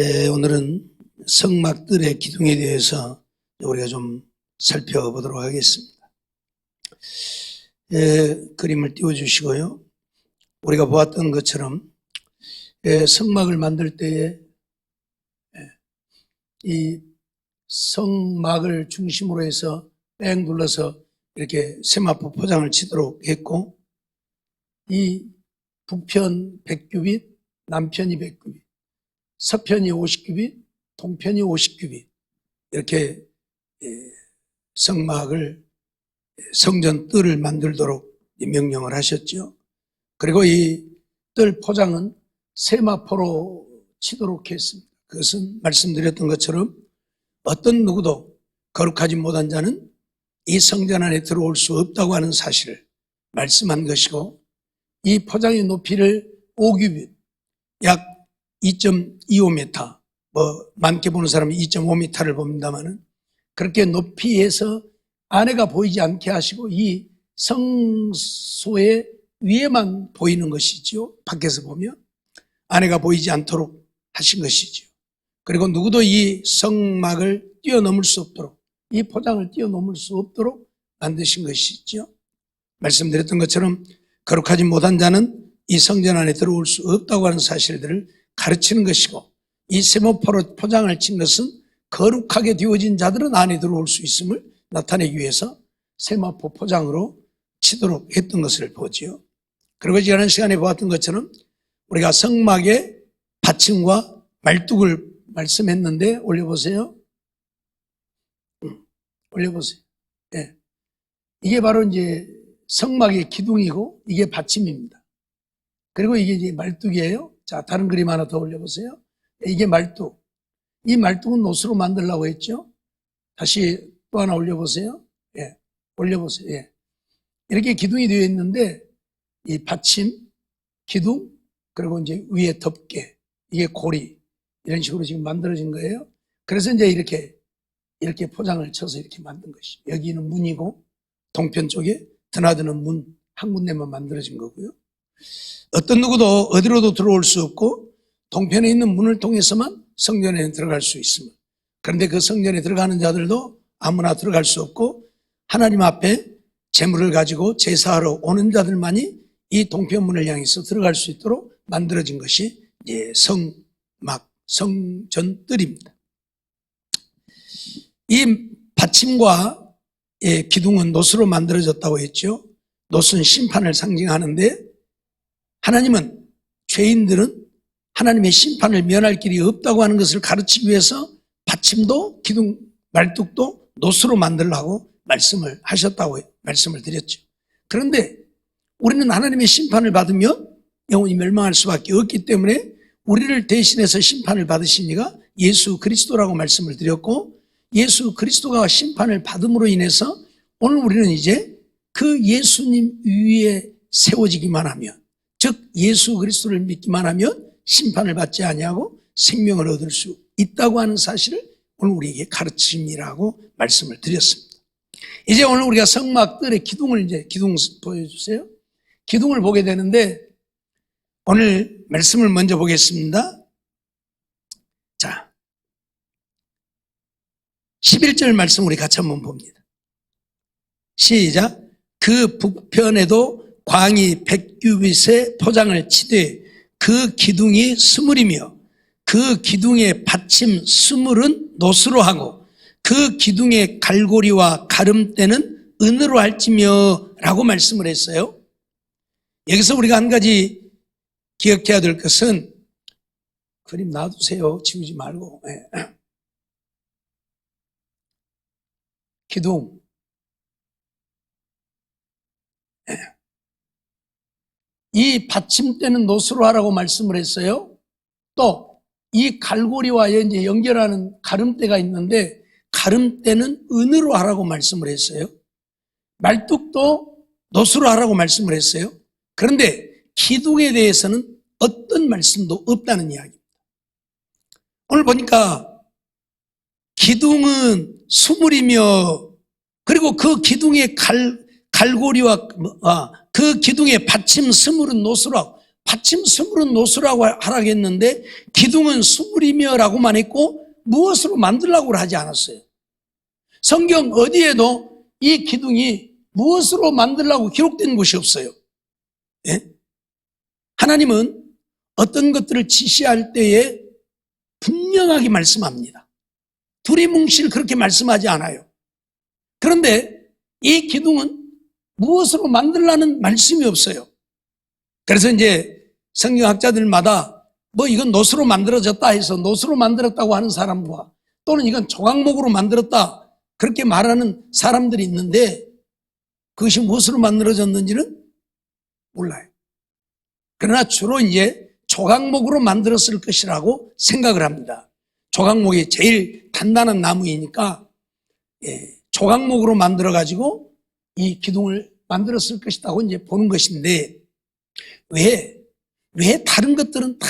오늘은 성막들의 기둥에 대해서 우리가 좀 살펴보도록 하겠습니다. 그림을 띄워주시고요. 우리가 보았던 것처럼 성막을 만들 때에 이 성막을 중심으로 해서 뺑 둘러서 이렇게 세마포 포장을 치도록 했고, 이 북편 100규빗, 남편이 100규빗, 서편이 50규빗, 동편이 50규빗, 이렇게 성막을, 성전 뜰을 만들도록 명령을 하셨죠. 그리고 이 뜰 포장은 세마포로 치도록 했습니다. 그것은 말씀드렸던 것처럼 어떤 누구도 거룩하지 못한 자는 이 성전 안에 들어올 수 없다고 하는 사실을 말씀한 것이고, 이 포장의 높이를 5규빗, 약 2.25m, 많게 보는 사람은 2.5m를 봅니다만은, 그렇게 높이에서 안에가 보이지 않게 하시고 이 성소의 위에만 보이는 것이죠. 밖에서 보면 안에가 보이지 않도록 하신 것이죠. 그리고 누구도 이 성막을 뛰어넘을 수 없도록, 이 포장을 뛰어넘을 수 없도록 만드신 것이죠. 말씀드렸던 것처럼 거룩하지 못한 자는 이 성전 안에 들어올 수 없다고 하는 사실들을 가르치는 것이고, 이 세마포로 포장을 친 것은 거룩하게 되어진 자들은 안에 들어올 수 있음을 나타내기 위해서 세마포 포장으로 치도록 했던 것을 보지요. 그리고 지난 시간에 보았던 것처럼 우리가 성막의 받침과 말뚝을 말씀했는데, 올려보세요. 올려보세요. 네. 이게 바로 이제 성막의 기둥이고 이게 받침입니다. 그리고 이게 이제 말뚝이에요. 자, 다른 그림 하나 더 올려보세요. 이게 말뚝. 이 말뚝은 노수로 만들려고 했죠. 다시 또 하나 올려보세요. 예, 올려보세요. 예. 이렇게 기둥이 되어 있는데, 이 받침, 기둥, 그리고 이제 위에 덮개, 이게 고리, 이런 식으로 지금 만들어진 거예요. 그래서 이제 이렇게 포장을 쳐서 이렇게 만든 것이죠. 여기는 문이고, 동편 쪽에 드나드는 문 한 군데만 만들어진 거고요. 어떤 누구도 어디로도 들어올 수 없고, 동편에 있는 문을 통해서만 성전에 들어갈 수 있습니다. 그런데 그 성전에 들어가는 자들도 아무나 들어갈 수 없고, 하나님 앞에 제물을 가지고 제사하러 오는 자들만이 이 동편문을 향해서 들어갈 수 있도록 만들어진 것이 이제 성막, 성전뜰입니다. 이 받침과 기둥은 노수로 만들어졌다고 했죠. 노수는 심판을 상징하는데, 하나님은 죄인들은 하나님의 심판을 면할 길이 없다고 하는 것을 가르치기 위해서 받침도 기둥, 말뚝도 노수로 만들라고 말씀을 하셨다고 말씀을 드렸죠. 그런데 우리는 하나님의 심판을 받으면 영원히 멸망할 수밖에 없기 때문에 우리를 대신해서 심판을 받으신 이가 예수 그리스도라고 말씀을 드렸고, 예수 그리스도가 심판을 받음으로 인해서 오늘 우리는 이제 그 예수님 위에 세워지기만 하면, 즉 예수 그리스도를 믿기만 하면 심판을 받지 아니하고 생명을 얻을 수 있다고 하는 사실을 오늘 우리에게 가르침이라고 말씀을 드렸습니다. 이제 오늘 우리가 성막들의 기둥을 기둥 보여주세요. 기둥을 보게 되는데, 오늘 말씀을 먼저 보겠습니다. 자, 11절 말씀 우리 같이 한번 봅니다. 시작. 그 북편에도 광이 100규빗의 포장을 치되 그 기둥이 스물이며 그 기둥의 받침 스물은 노수로 하고 그 기둥의 갈고리와 가름대는 은으로 할지며 라고 말씀을 했어요. 여기서 우리가 한 가지 기억해야 될 것은, 그림 놔두세요. 지우지 말고. 기둥. 이 받침대는 노수로 하라고 말씀을 했어요. 또 이 갈고리와 이제 연결하는 가름대가 있는데, 가름대는 은으로 하라고 말씀을 했어요. 말뚝도 노수로 하라고 말씀을 했어요. 그런데 기둥에 대해서는 어떤 말씀도 없다는 이야기입니다. 오늘 보니까 기둥은 수물이며, 그리고 그 기둥의 갈고리와 그 기둥의 받침 스물은 노수로 하고, 받침 스물은 노수라고 하라고 했는데 기둥은 스물이며라고만 했고 무엇으로 만들라고 하지 않았어요. 성경 어디에도 이 기둥이 무엇으로 만들라고 기록된 곳이 없어요. 예? 하나님은 어떤 것들을 지시할 때에 분명하게 말씀합니다. 두리뭉실 그렇게 말씀하지 않아요. 그런데 이 기둥은 무엇으로 만들라는 말씀이 없어요. 그래서 이제 성경학자들마다 뭐 이건 노수로 만들어졌다 해서 노수로 만들었다고 하는 사람과 또는 이건 조각목으로 만들었다 그렇게 말하는 사람들이 있는데 그것이 무엇으로 만들어졌는지는 몰라요. 그러나 주로 이제 조각목으로 만들었을 것이라고 생각을 합니다. 조각목이 제일 단단한 나무이니까 조각목으로 만들어가지고 이 기둥을 만들었을 것이라고 이제 보는 것인데 왜 다른 것들은 다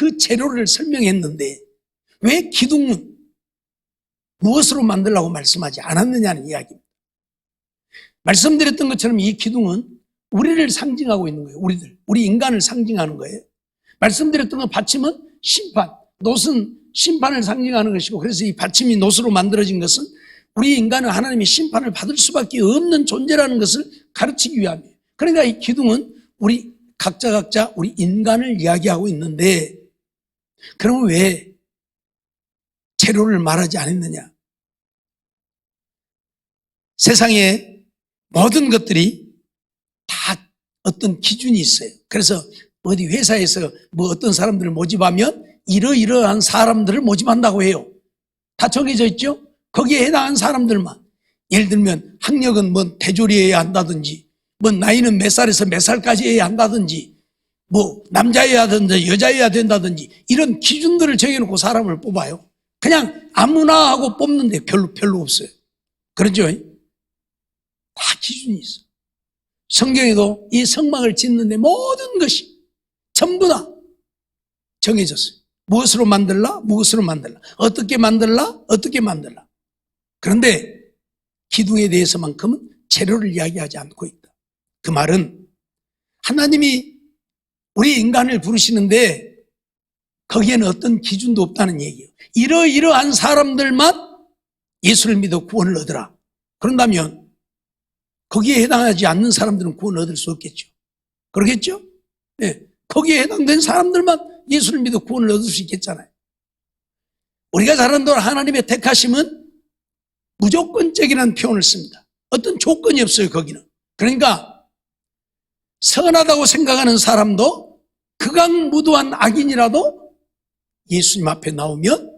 그 재료를 설명했는데 왜 기둥은 무엇으로 만들라고 말씀하지 않았느냐는 이야기입니다. 말씀드렸던 것처럼 이 기둥은 우리를 상징하고 있는 거예요. 우리 인간을 상징하는 거예요. 말씀드렸던 것 받침은 심판, 놋은 심판을 상징하는 것이고 그래서 이 받침이 놋으로 만들어진 것은 우리 인간은 하나님의 심판을 받을 수밖에 없는 존재라는 것을 가르치기 위함이에요. 그러니까 이 기둥은 우리 각자 우리 인간을 이야기하고 있는데 그러면 왜 재료를 말하지 않았느냐? 세상에 모든 것들이 다 어떤 기준이 있어요. 그래서 어디 회사에서 뭐 어떤 사람들을 모집하면 이러이러한 사람들을 모집한다고 해요. 다 정해져 있죠? 거기에 해당한 사람들만. 예를 들면 학력은 뭐 대졸이어야 한다든지 뭐 나이는 몇 살에서 몇 살까지 해야 한다든지 뭐 남자여야 된다든지 여자여야 된다든지 이런 기준들을 정해놓고 사람을 뽑아요. 그냥 아무나 하고 뽑는데 별로 없어요. 그렇죠? 다 기준이 있어. 성경에도 이 성막을 짓는데 모든 것이 전부 다 정해졌어요. 무엇으로 만들라? 무엇으로 만들라? 어떻게 만들라? 어떻게 만들라? 그런데 기둥에 대해서만큼은 재료를 이야기하지 않고 있다. 그 말은 하나님이 우리 인간을 부르시는데 거기에는 어떤 기준도 없다는 얘기예요. 이러이러한 사람들만 예수를 믿어 구원을 얻으라. 그런다면 거기에 해당하지 않는 사람들은 구원을 얻을 수 없겠죠. 그러겠죠? 네. 거기에 해당된 사람들만 예수를 믿어 구원을 얻을 수 있겠잖아요. 우리가 잘 아는 대로 하나님의 택하심은 무조건적이라는 표현을 씁니다. 어떤 조건이 없어요, 거기는. 그러니까 선하다고 생각하는 사람도 극악무도한 악인이라도 예수님 앞에 나오면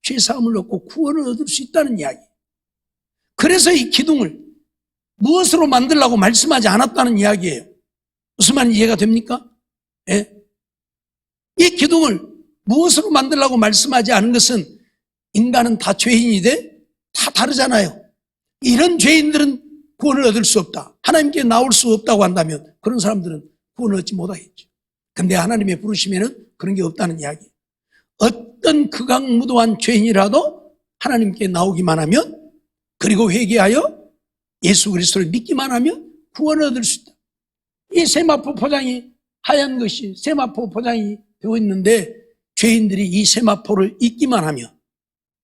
죄사함을 얻고 구원을 얻을 수 있다는 이야기. 그래서 이 기둥을 무엇으로 만들라고 말씀하지 않았다는 이야기예요. 무슨 말인지 이해가 됩니까? 예? 이 기둥을 무엇으로 만들라고 말씀하지 않은 것은 인간은 다 죄인이 돼? 다 다르잖아요. 이런 죄인들은 구원을 얻을 수 없다. 하나님께 나올 수 없다고 한다면 그런 사람들은 구원을 얻지 못하겠죠. 근데 하나님의 부르시면은 그런 게 없다는 이야기. 어떤 극악무도한 죄인이라도 하나님께 나오기만 하면 그리고 회개하여 예수 그리스도를 믿기만 하면 구원을 얻을 수 있다. 이 세마포 포장이 하얀 것이 세마포 포장이 되어 있는데 죄인들이 이 세마포를 잊기만 하면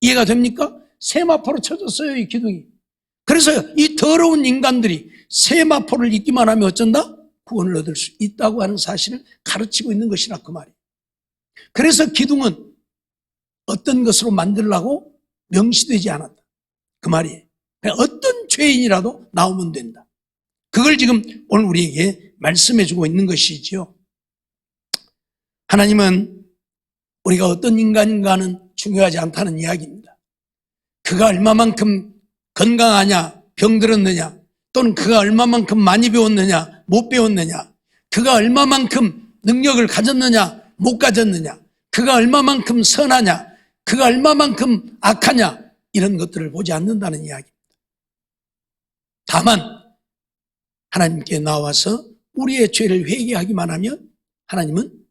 이해가 됩니까? 세마포로 쳐졌어요, 이 기둥이. 그래서 이 더러운 인간들이 세마포를 잊기만 하면 어쩐다? 구원을 얻을 수 있다고 하는 사실을 가르치고 있는 것이라 그 말이에요. 그래서 기둥은 어떤 것으로 만들라고 명시되지 않았다. 그 말이에요. 어떤 죄인이라도 나오면 된다. 그걸 지금 오늘 우리에게 말씀해 주고 있는 것이지요. 하나님은 우리가 어떤 인간인가는 중요하지 않다는 이야기입니다. 그가 얼마만큼 건강하냐, 병들었느냐, 또는 그가 얼마만큼 많이 배웠느냐, 못 배웠느냐, 그가 얼마만큼 능력을 가졌느냐, 못 가졌느냐, 그가 얼마만큼 선하냐, 그가 얼마만큼 악하냐, 이런 것들을 보지 않는다는 이야기입니다. 다만 하나님께 나와서 우리의 죄를 회개하기만 하면 하나님은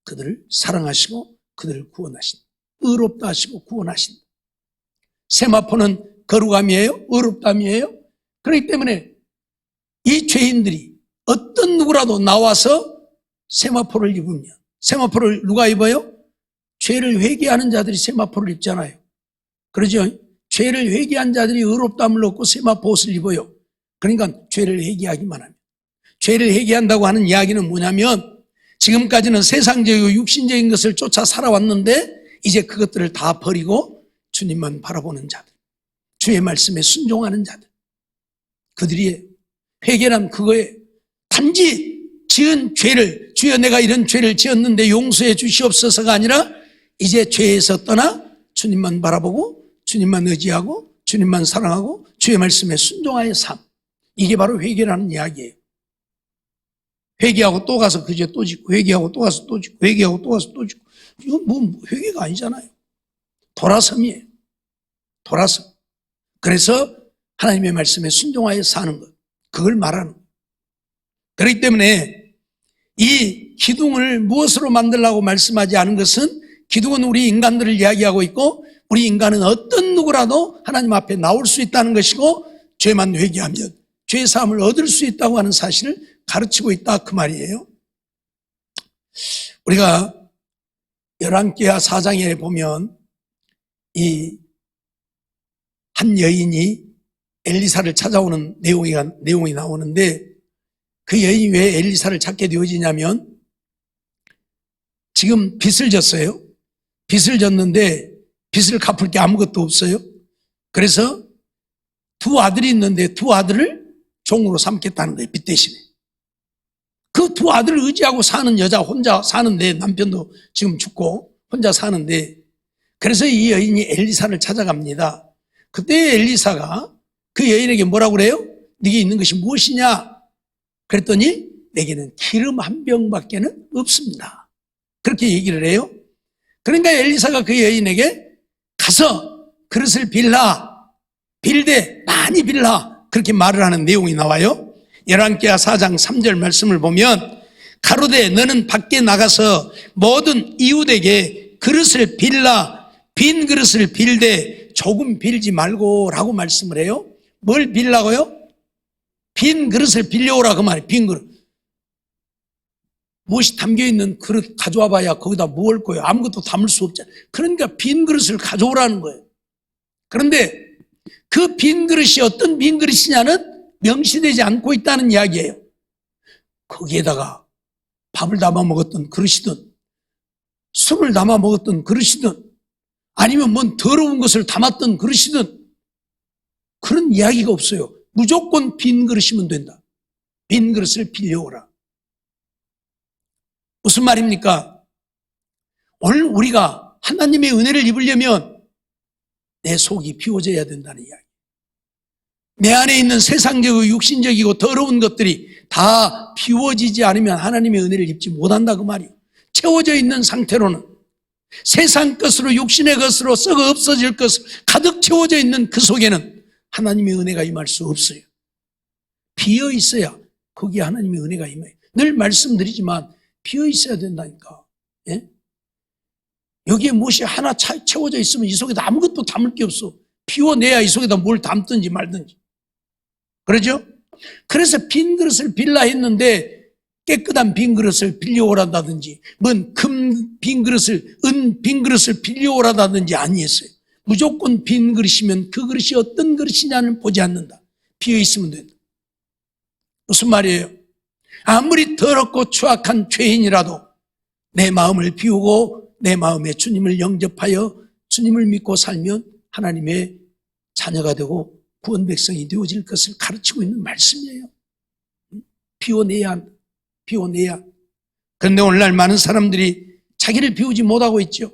그들을 사랑하시고 그들을 구원하신다. 의롭다 하시고 구원하신다. 세마포는 거룩함이에요? 의롭담이에요? 그렇기 때문에 이 죄인들이 어떤 누구라도 나와서 세마포를 입으면, 세마포를 누가 입어요? 죄를 회개하는 자들이 세마포를 입잖아요. 그러죠? 죄를 회개한 자들이 의롭다함을 얻고 세마포 옷을 입어요. 그러니까 죄를 회개하기만 하면. 죄를 회개한다고 하는 이야기는 뭐냐면 지금까지는 세상적이고 육신적인 것을 쫓아 살아왔는데 이제 그것들을 다 버리고 주님만 바라보는 자들, 주의 말씀에 순종하는 자들, 그들이 회개란 그거에 단지 지은 죄를, 주여 내가 이런 죄를 지었는데 용서해 주시옵소서가 아니라 이제 죄에서 떠나 주님만 바라보고 주님만 의지하고 주님만 사랑하고 주의 말씀에 순종하여 삶, 이게 바로 회개라는 이야기예요. 회개하고 또 가서 그 죄 또 짓고, 회개하고 또 가서 또 짓고, 회개하고 또 가서 또 짓고, 이건 뭐 회개가 아니잖아요. 돌아섬이에요. 돌아섬. 그래서 하나님의 말씀에 순종하여 사는 것, 그걸 말하는 거예요. 그렇기 때문에 이 기둥을 무엇으로 만들라고 말씀하지 않은 것은, 기둥은 우리 인간들을 이야기하고 있고 우리 인간은 어떤 누구라도 하나님 앞에 나올 수 있다는 것이고 죄만 회개하면 죄 사함을 얻을 수 있다고 하는 사실을 가르치고 있다, 그 말이에요. 우리가 열왕기하 4장에 보면 이 한 여인이 엘리사를 찾아오는 내용이 나오는데, 그 여인이 왜 엘리사를 찾게 되어지냐면 지금 빚을 졌어요. 빚을 졌는데 빚을 갚을 게 아무것도 없어요. 그래서 두 아들이 있는데 두 아들을 종으로 삼겠다는 거예요, 빚 대신에. 그 두 아들을 의지하고 사는 여자 혼자 사는데, 남편도 지금 죽고 혼자 사는데, 그래서 이 여인이 엘리사를 찾아갑니다. 그때 엘리사가 그 여인에게 뭐라고 그래요? 네게 있는 것이 무엇이냐? 그랬더니 내게는 기름 한 병밖에는 없습니다. 그렇게 얘기를 해요. 그러니까 엘리사가 그 여인에게 가서 그릇을 빌되 많이 빌라, 그렇게 말을 하는 내용이 나와요. 열왕기하 4장 3절 말씀을 보면 가로되 너는 밖에 나가서 모든 이웃에게 그릇을 빌라, 빈 그릇을 빌되 조금 빌지 말고 라고 말씀을 해요. 뭘 빌라고요? 빈 그릇을 빌려오라, 그 말이에요. 빈 그릇. 무엇이 담겨있는 그릇 가져와 봐야 거기다 뭘 거예요? 아무것도 담을 수 없잖아요. 그러니까 빈 그릇을 가져오라는 거예요. 그런데 그 빈 그릇이 어떤 빈 그릇이냐는 명시되지 않고 있다는 이야기예요. 거기에다가 밥을 담아 먹었던 그릇이든 술을 담아 먹었던 그릇이든 아니면 뭔 더러운 것을 담았던 그릇이든 그런 이야기가 없어요. 무조건 빈 그릇이면 된다. 빈 그릇을 빌려오라. 무슨 말입니까? 오늘 우리가 하나님의 은혜를 입으려면 내 속이 비워져야 된다는 이야기. 내 안에 있는 세상적이고 육신적이고 더러운 것들이 다 비워지지 않으면 하나님의 은혜를 입지 못한다, 그 말이에요. 채워져 있는 상태로는, 세상 것으로 육신의 것으로 썩어 없어질 것으로 가득 채워져 있는 그 속에는 하나님의 은혜가 임할 수 없어요. 비어 있어야 거기에 하나님의 은혜가 임해요. 늘 말씀드리지만 비어 있어야 된다니까. 예? 여기에 무엇이 하나 채워져 있으면 이 속에다 아무것도 담을 게 없어. 비워내야 이 속에다 뭘 담든지 말든지. 그러죠? 그래서 빈 그릇을 빌라 했는데 깨끗한 빈 그릇을 빌려오라다든지 뭔 금 빈 그릇을, 은 빈 그릇을 빌려오라다든지 아니했어요. 무조건 빈 그릇이면 그 그릇이 어떤 그릇이냐는 보지 않는다. 비어 있으면 된다. 무슨 말이에요? 아무리 더럽고 추악한 죄인이라도 내 마음을 비우고 내 마음에 주님을 영접하여 주님을 믿고 살면 하나님의 자녀가 되고 구원 백성이 되어질 것을 가르치고 있는 말씀이에요. 비워내야 한다. 비워내야. 그런데 오늘날 많은 사람들이 자기를 비우지 못하고 있죠.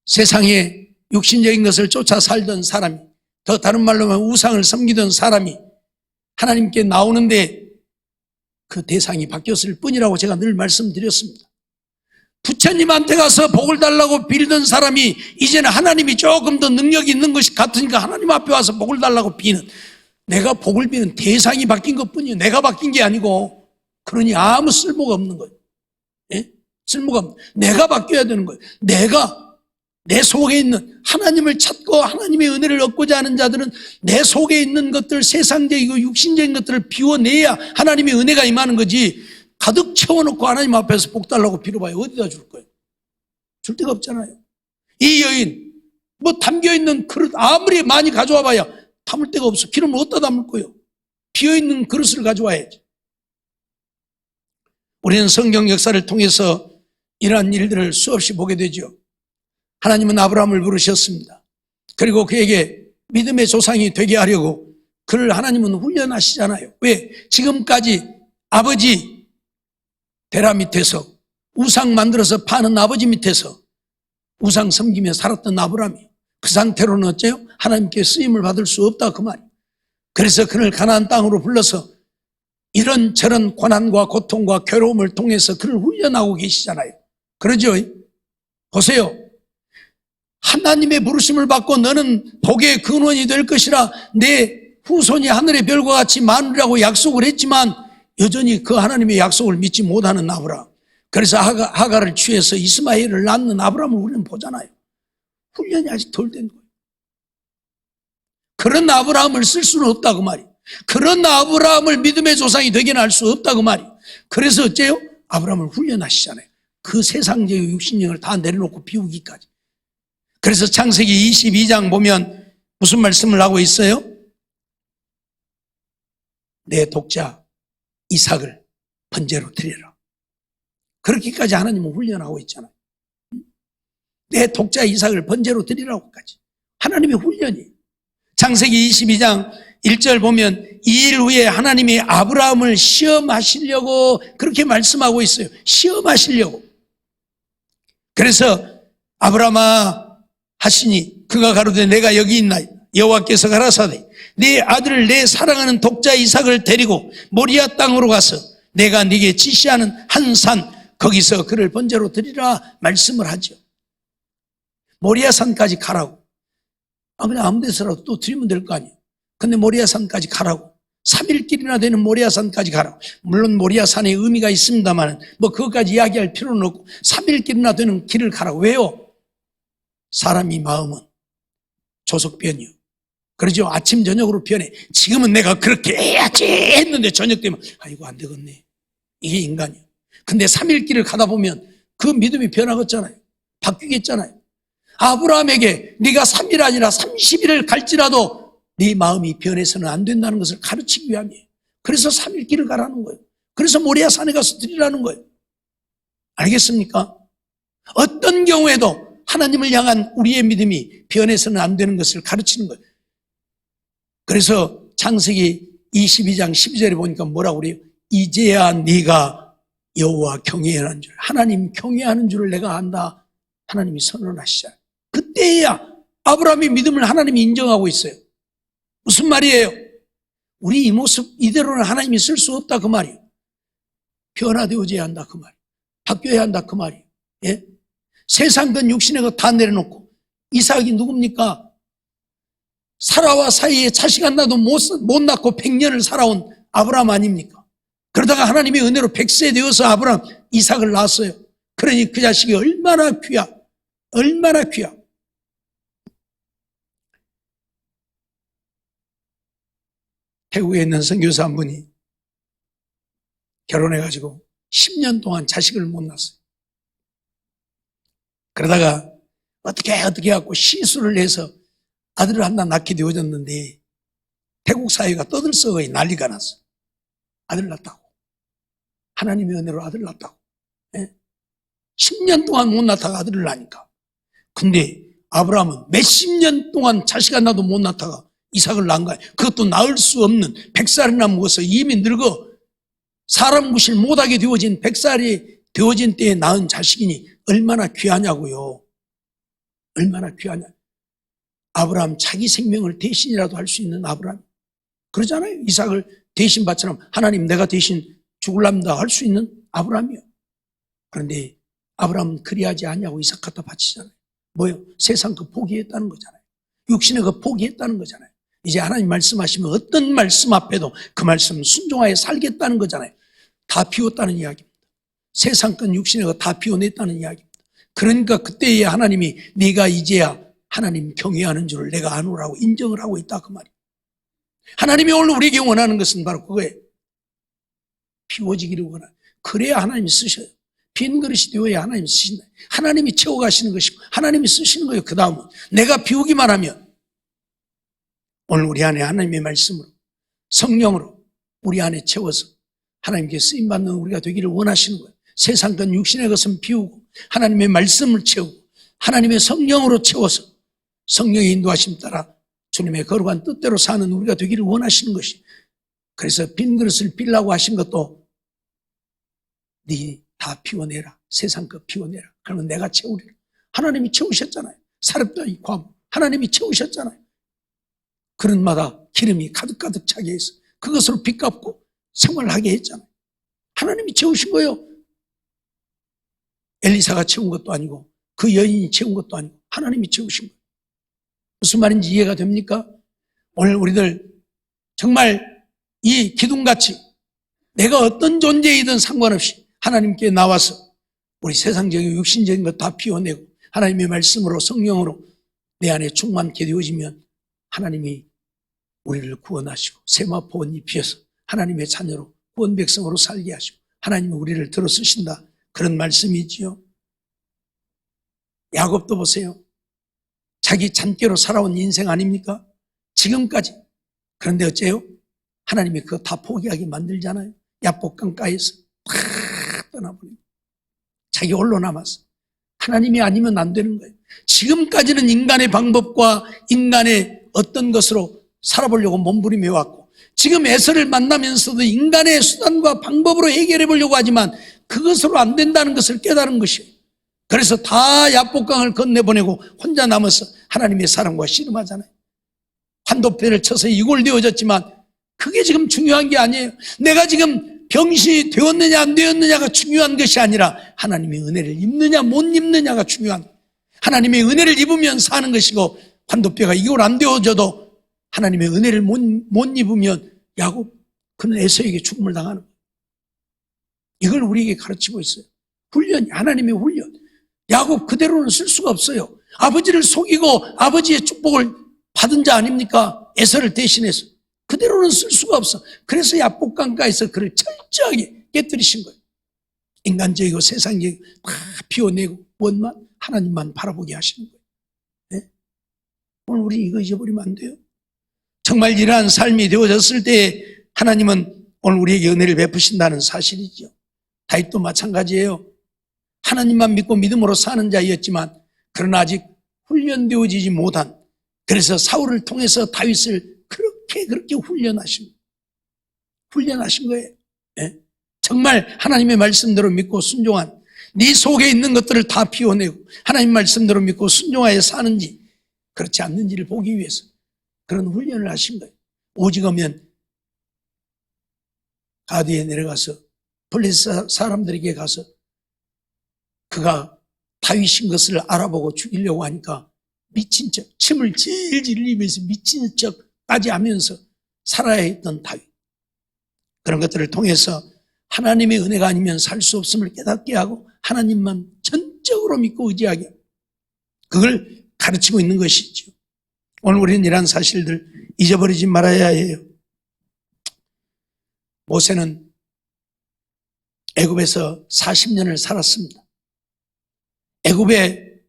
세상에 육신적인 것을 쫓아 살던 사람이, 더 다른 말로 하면 우상을 섬기던 사람이 하나님께 나오는데 그 대상이 바뀌었을 뿐이라고 제가 늘 말씀드렸습니다. 부처님한테 가서 복을 달라고 빌던 사람이 이제는 하나님이 조금 더 능력이 있는 것이 같으니까 하나님 앞에 와서 복을 달라고 비는, 내가 복을 비는 대상이 바뀐 것뿐이에요. 내가 바뀐 게 아니고. 그러니 아무 쓸모가 없는 거예요. 예? 쓸모가 없는, 내가 바뀌어야 되는 거예요. 내가 내 속에 있는 하나님을 찾고 하나님의 은혜를 얻고자 하는 자들은 내 속에 있는 것들, 세상적이고 육신적인 것들을 비워내야 하나님의 은혜가 임하는 거지. 가득 채워놓고 하나님 앞에서 복 달라고 빌어봐요. 어디다 줄 거예요? 줄 데가 없잖아요. 이 여인 뭐 담겨있는 그릇 아무리 많이 가져와 봐야 담을 데가 없어. 기름을 어디다 담을 거예요? 비어있는 그릇을 가져와야지. 우리는 성경 역사를 통해서 이러한 일들을 수없이 보게 되죠. 하나님은 아브라함을 부르셨습니다. 그리고 그에게 믿음의 조상이 되게 하려고 그를 하나님은 훈련하시잖아요. 왜? 지금까지 아버지 베라 밑에서 우상 만들어서 파는 아버지 밑에서 우상 섬기며 살았던 아브라함이 그 상태로는 어째요? 하나님께 쓰임을 받을 수 없다 그 말이에요. 그래서 그를 가나안 땅으로 불러서 이런저런 고난과 고통과 괴로움을 통해서 그를 훈련하고 계시잖아요. 그러죠? 보세요. 하나님의 부르심을 받고 너는 복의 근원이 될 것이라 내 후손이 하늘의 별과 같이 많으리라고 약속을 했지만 여전히 그 하나님의 약속을 믿지 못하는 아브라함. 그래서 하가를 취해서 이스마엘을 낳는 아브라함을 우리는 보잖아요. 훈련이 아직 덜 된 거예요. 그런 아브라함을 쓸 수는 없다 그 말이에요. 그런 아브라함을 믿음의 조상이 되게는 할 수 없다 그 말이에요. 그래서 어째요? 아브라함을 훈련하시잖아요. 그 세상적인 육신력을 다 내려놓고 비우기까지. 그래서 창세기 22장 보면 무슨 말씀을 하고 있어요? 내 독자 이삭을 번제로 드리라. 그렇게까지 하나님은 훈련하고 있잖아요. 내 독자 이삭을 번제로 드리라고까지. 하나님의 훈련이에요. 창세기 22장 1절 보면 이 일 후에 하나님이 아브라함을 시험하시려고 그렇게 말씀하고 있어요. 시험하시려고. 그래서 아브라함아 하시니 그가 가로되 내가 여기 있나이다. 여호와께서 가라사대 네 아들을 내 사랑하는 독자 이삭을 데리고 모리아 땅으로 가서 내가 네게 지시하는 한 산 거기서 그를 번제로 드리라 말씀을 하죠. 모리아 산까지 가라고. 그냥 아무 데서라도 또 드리면 될 거 아니에요. 근데 모리아 산까지 가라고. 3일 길이나 되는 모리아 산까지 가라고. 물론 모리아 산에 의미가 있습니다만 뭐 그것까지 이야기할 필요는 없고 3일 길이나 되는 길을 가라고. 왜요? 사람이 마음은 조석변이요. 그러죠. 아침 저녁으로 변해. 지금은 내가 그렇게 해야지 했는데 저녁 되면 이거 안 되겠네. 이게 인간이에요. 근데 3일 길을 가다 보면 그 믿음이 변하겠잖아요. 바뀌겠잖아요. 아브라함에게 네가 3일 아니라 30일을 갈지라도 네 마음이 변해서는 안 된다는 것을 가르치기 위함이에요. 그래서 3일 길을 가라는 거예요. 그래서 모리아 산에 가서 드리라는 거예요. 알겠습니까? 어떤 경우에도 하나님을 향한 우리의 믿음이 변해서는 안 되는 것을 가르치는 거예요. 그래서 창세기 22장 12절에 보니까 뭐라고 그래요? 이제야 네가 여호와 경외하는 줄, 하나님 경외하는 줄을 내가 안다. 하나님이 선언하시잖아요. 그때야 아브라함의 믿음을 하나님이 인정하고 있어요. 무슨 말이에요? 우리 이 모습 이대로는 하나님이 쓸 수 없다 그 말이에요. 변화되어져야 한다 그 말이에요. 바뀌어야 한다 그 말이에요. 예? 세상 건 육신의 것 다 내려놓고 이삭이 누굽니까? 사라와 사이에 자식 하나도 못 낳고 100년을 살아온 아브라함 아닙니까? 그러다가 하나님의 은혜로 100세 되어서 아브라함 이삭을 낳았어요. 그러니 그 자식이 얼마나 귀하, 얼마나 귀하. 태국에 있는 선교사 한 분이 결혼해가지고 10년 동안 자식을 못 낳았어요. 그러다가 어떻게 해갖고 시술을 해서 아들을 하나 낳게 되어졌는데 태국 사회가 떠들썩하게 난리가 났어요. 아들 낳았다고. 하나님의 은혜로 아들 낳았다고. 예? 10년 동안 못 낳다가 아들을 낳으니까. 근데 아브라함은 몇십 년 동안 자식 하나도 못 낳다가 이삭을 낳은 거예요. 그것도 낳을 수 없는 100살이나 먹어서 이미 늙어 사람 구실 못하게 되어진 100살이 되어진 때에 낳은 자식이니 얼마나 귀하냐고요. 얼마나 귀하냐. 아브라함 자기 생명을 대신이라도 할 수 있는 아브라함. 그러잖아요. 이삭을 대신 바처럼 하나님 내가 대신 죽을랍니다 할 수 있는 아브라함이요. 그런데 아브라함은 그리하지 않냐고 이삭 갖다 바치잖아요. 뭐요? 세상 그 포기했다는 거잖아요. 육신의 그 포기했다는 거잖아요. 이제 하나님 말씀하시면 어떤 말씀 앞에도 그 말씀 순종하여 살겠다는 거잖아요. 다 비웠다는 이야기입니다. 세상 건 육신의 거 다 비워냈다는 이야기입니다. 그러니까 그때에 하나님이 네가 이제야 하나님 경외하는 줄을 내가 아노라고 인정을 하고 있다 그 말이에요. 하나님이 오늘 우리에게 원하는 것은 바로 그거예요. 비워지기를 원하는. 그래야 하나님이 쓰셔요. 빈 그릇이 되어야 하나님이 쓰신다. 하나님이 채워가시는 것이고 하나님이 쓰시는 거예요. 그 다음은 내가 비우기만 하면 오늘 우리 안에 하나님의 말씀으로 성령으로 우리 안에 채워서 하나님께 쓰임받는 우리가 되기를 원하시는 거예요. 세상 것 육신의 것은 비우고 하나님의 말씀을 채우고 하나님의 성령으로 채워서 성령의 인도하심 따라 주님의 거룩한 뜻대로 사는 우리가 되기를 원하시는 것이. 그래서 빈 그릇을 빌라고 하신 것도 네 다 비워내라. 세상 것 비워내라. 그러면 내가 채우리라. 하나님이 채우셨잖아요. 사렙다 이 괌 하나님이 채우셨잖아요. 그릇마다 기름이 가득가득 차게 해서 그것으로 빚 갚고 생활하게 했잖아요. 하나님이 채우신 거예요. 엘리사가 채운 것도 아니고 그 여인이 채운 것도 아니고 하나님이 채우신 거예요. 무슨 말인지 이해가 됩니까? 오늘 우리들 정말 이 기둥같이 내가 어떤 존재이든 상관없이 하나님께 나와서 우리 세상적인 육신적인 것 다 비워내고 하나님의 말씀으로 성령으로 내 안에 충만케 되어지면 하나님이 우리를 구원하시고 세마포 옷 입혀서 하나님의 자녀로 구원 백성으로 살게 하시고 하나님이 우리를 들어 쓰신다. 그런 말씀이지요. 야곱도 보세요. 자기 잔꾀로 살아온 인생 아닙니까? 지금까지. 그런데 어째요? 하나님이 그거 다 포기하게 만들잖아요. 야복강가에서 다 떠나버리고 자기 홀로 남았어. 하나님이 아니면 안 되는 거예요. 지금까지는 인간의 방법과 인간의 어떤 것으로 살아보려고 몸부림해 왔고 지금 에서를 만나면서도 인간의 수단과 방법으로 해결해 보려고 하지만 그것으로 안 된다는 것을 깨달은 것이에요. 그래서 다 야복강을 건네보내고 혼자 남아서 하나님의 사랑과 씨름하잖아요. 환도패를 쳐서 이골되어졌지만 그게 지금 중요한 게 아니에요. 내가 지금 병신이 되었느냐 안 되었느냐가 중요한 것이 아니라 하나님의 은혜를 입느냐 못 입느냐가 중요한 거예요. 하나님의 은혜를 입으면 사는 것이고 환도뼈가 이걸 안 되어져도 하나님의 은혜를 못 입으면 야곱 그는 에서에게 죽음을 당하는 거예요. 이걸 우리에게 가르치고 있어요. 훈련이 하나님의 훈련. 야곱 그대로는 쓸 수가 없어요. 아버지를 속이고 아버지의 축복을 받은 자 아닙니까? 에서를 대신해서. 그대로는 쓸 수가 없어. 그래서 야복강가에서 그를 철저하게 깨뜨리신 거예요. 인간적이고 세상적이고 다 비워내고 원만 하나님만 바라보게 하시는 거예요. 네? 오늘 우리 이거 잊어버리면 안 돼요. 정말 이러한 삶이 되어졌을 때 하나님은 오늘 우리에게 은혜를 베푸신다는 사실이죠. 다윗도 마찬가지예요. 하나님만 믿고 믿음으로 사는 자였지만 그러나 아직 훈련되어지지 못한 그래서 사울을 통해서 다윗을 그렇게 훈련하신 거예요. 네? 정말 하나님의 말씀대로 믿고 순종한 네 속에 있는 것들을 다 비워내고 하나님 말씀대로 믿고 순종하여 사는지 그렇지 않는지를 보기 위해서 그런 훈련을 하신 거예요. 오직하면 가드에 내려가서 블레셋 사람들에게 가서 그가 다윗인 것을 알아보고 죽이려고 하니까 미친 척 침을 질질 흘리면서 미친 척까지 하면서 살아야 했던 다윗. 그런 것들을 통해서 하나님의 은혜가 아니면 살 수 없음을 깨닫게 하고 하나님만 전적으로 믿고 의지하게 그걸 가르치고 있는 것이죠. 오늘 우리는 이러한 사실들 잊어버리지 말아야 해요. 모세는 애굽에서 40년을 살았습니다. 애굽의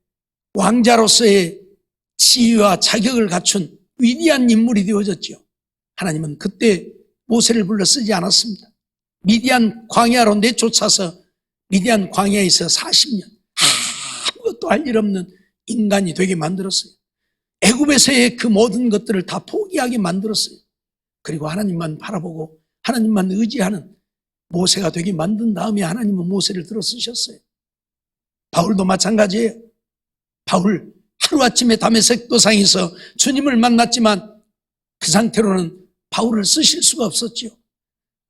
왕자로서의 지위와 자격을 갖춘 위대한 인물이 되어졌죠. 하나님은 그때 모세를 불러 쓰지 않았습니다. 미디안 광야로 내쫓아서 미디안 광야에서 40년 아무것도 할 일 없는 인간이 되게 만들었어요. 애굽에서의 그 모든 것들을 다 포기하게 만들었어요. 그리고 하나님만 바라보고 하나님만 의지하는 모세가 되게 만든 다음에 하나님은 모세를 들어 쓰셨어요. 바울도 마찬가지예요. 바울 하루아침에 다메섹 도상에서 주님을 만났지만 그 상태로는 바울을 쓰실 수가 없었죠.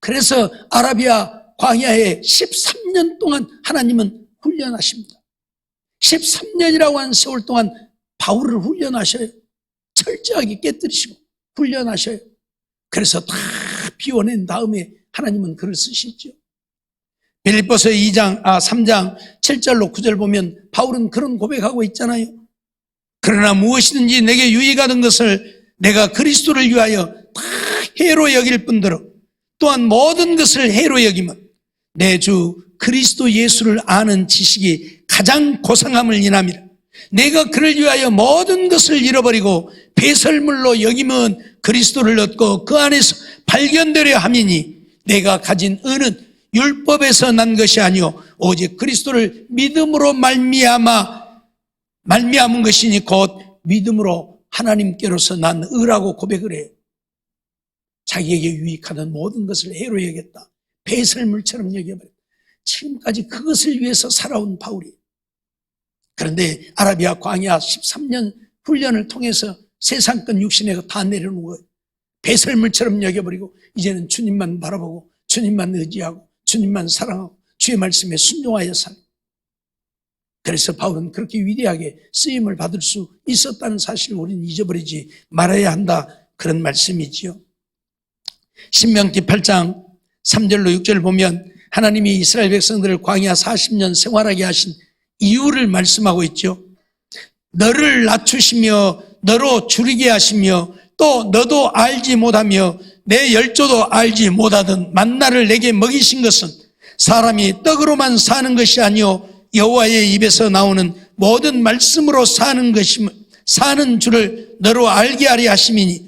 그래서 아라비아 광야에 13년 동안 하나님은 훈련하십니다. 13년이라고 하는 세월 동안 바울을 훈련하셔요. 철저하게 깨뜨리시고 훈련하셔요. 그래서 다 비워낸 다음에 하나님은 그를 쓰시죠. 빌립보서 3장 7절로 9절 보면 바울은 그런 고백하고 있잖아요. 그러나 무엇이든지 내게 유익하던 것을 내가 그리스도를 위하여 다 해로 여길 뿐더러 또한 모든 것을 해로 여기면 내 주 그리스도 예수를 아는 지식이 가장 고상함을 인함이라. 내가 그를 위하여 모든 것을 잃어버리고 배설물로 여김은 그리스도를 얻고 그 안에서 발견되려 함이니 내가 가진 은은 율법에서 난 것이 아니요 오직 그리스도를 믿음으로 말미암은 것이니 곧 믿음으로 하나님께로서 난 의라고 고백을 해요. 자기에게 유익하던 모든 것을 해로 여겼다. 배설물처럼 여겨버렸다. 지금까지 그것을 위해서 살아온 바울이. 그런데 아라비아 광야 13년 훈련을 통해서 세상권 육신에 다 내려놓은 거예요. 배설물처럼 여겨버리고 이제는 주님만 바라보고 주님만 의지하고 주님만 사랑하고 주의 말씀에 순종하여 살. 그래서 바울은 그렇게 위대하게 쓰임을 받을 수 있었다는 사실을 우리는 잊어버리지 말아야 한다. 그런 말씀이지요. 신명기 8장 3절로 6절을 보면 하나님이 이스라엘 백성들을 광야 40년 생활하게 하신 이유를 말씀하고 있죠. 너를 낮추시며 너로 줄이게 하시며 또 너도 알지 못하며 내 열조도 알지 못하던 만나를 내게 먹이신 것은 사람이 떡으로만 사는 것이 아니요 여호와의 입에서 나오는 모든 말씀으로 사는 줄을 너로 알게 하려 하심이니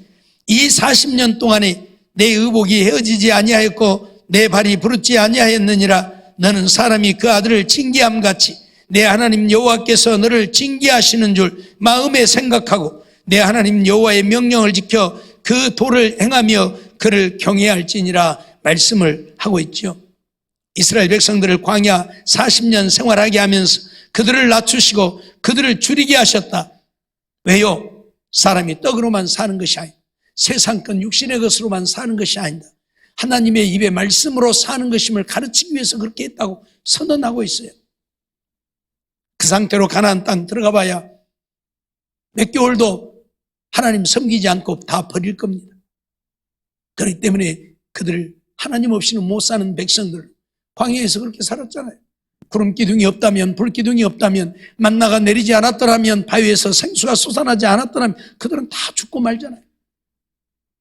이 40년 동안에 내 의복이 헤어지지 아니하였고 내 발이 부르지 아니하였느니라. 너는 사람이 그 아들을 징계함 같이 내 하나님 여호와께서 너를 징계하시는 줄 마음에 생각하고 내 하나님 여호와의 명령을 지켜 그 도를 행하며 그를 경외할지니라 말씀을 하고 있죠. 이스라엘 백성들을 광야 40년 생활하게 하면서 그들을 낮추시고 그들을 줄이게 하셨다. 왜요? 사람이 떡으로만 사는 것이 아니다. 세상권 육신의 것으로만 사는 것이 아니다. 하나님의 입의 말씀으로 사는 것임을 가르치기 위해서 그렇게 했다고 선언하고 있어요. 그 상태로 가나안 땅 들어가 봐야 몇 개월도 하나님 섬기지 않고 다 버릴 겁니다. 그렇기 때문에 그들 하나님 없이는 못 사는 백성들 광야에서 그렇게 살았잖아요. 구름 기둥이 없다면, 불 기둥이 없다면, 만나가 내리지 않았더라면, 바위에서 생수가 솟아나지 않았더라면 그들은 다 죽고 말잖아요.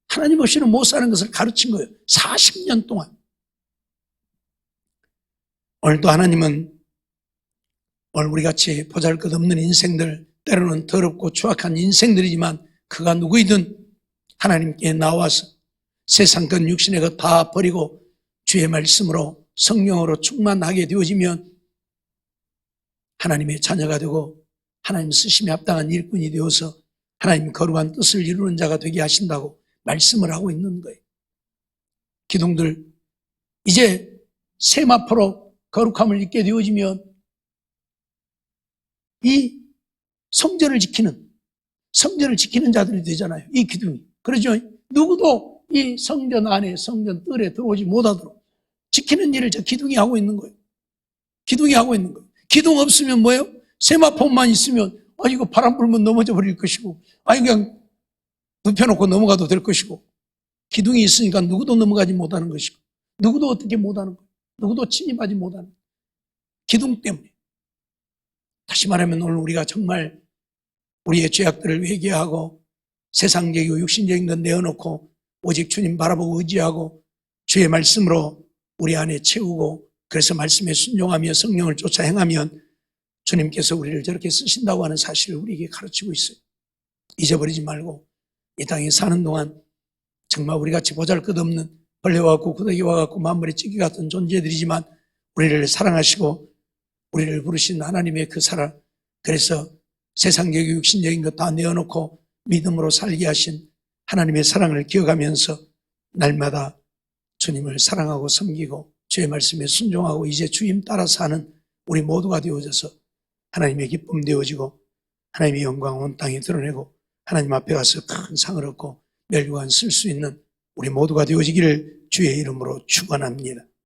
하나님 없이는 못 사는 것을 가르친 거예요. 40년 동안. 오늘도 하나님은 오늘 우리같이 보잘것없는 인생들, 때로는 더럽고 추악한 인생들이지만 그가 누구이든 하나님께 나와서 세상권 육신의 것 다 버리고 주의 말씀으로 성령으로 충만하게 되어지면 하나님의 자녀가 되고 하나님 쓰심에 합당한 일꾼이 되어서 하나님 거룩한 뜻을 이루는 자가 되게 하신다고 말씀을 하고 있는 거예요. 기둥들 이제 세마포로 거룩함을 입게 되어지면 이 성전을 지키는 자들이 되잖아요. 이 기둥이. 그러죠. 누구도 이 성전 안에 성전 뜰에 들어오지 못하도록 지키는 일을 저 기둥이 하고 있는 거예요. 기둥이 하고 있는 거예요. 기둥 없으면 뭐예요? 세마포만 있으면 이거 바람 불면 넘어져 버릴 것이고 그냥 눕혀놓고 넘어가도 될 것이고 기둥이 있으니까 누구도 넘어가지 못하는 것이고 누구도 어떻게 못하는 거예요. 누구도 침입하지 못하는 거예요. 기둥 때문에. 다시 말하면 오늘 우리가 정말 우리의 죄악들을 회개하고 세상적이고 육신적인 건 내어놓고 오직 주님 바라보고 의지하고 주의 말씀으로 우리 안에 채우고 그래서 말씀에 순종하며 성령을 쫓아 행하면 주님께서 우리를 저렇게 쓰신다고 하는 사실을 우리에게 가르치고 있어요. 잊어버리지 말고 이 땅에 사는 동안 정말 우리같이 보잘것없는 벌레와 같고 구더기와 같고 만물의 찌개 같은 존재들이지만 우리를 사랑하시고 우리를 부르신 하나님의 그 사랑, 그래서 세상적이고 육신적인 것 다 내어놓고 믿음으로 살게 하신 하나님의 사랑을 기억하면서 날마다 주님을 사랑하고 섬기고 주의 말씀에 순종하고 이제 주님 따라 사는 우리 모두가 되어져서 하나님의 기쁨 되어지고 하나님의 영광 온 땅에 드러내고 하나님 앞에 가서 큰 상을 얻고 멸류관 쓸 수 있는 우리 모두가 되어지기를 주의 이름으로 축원합니다.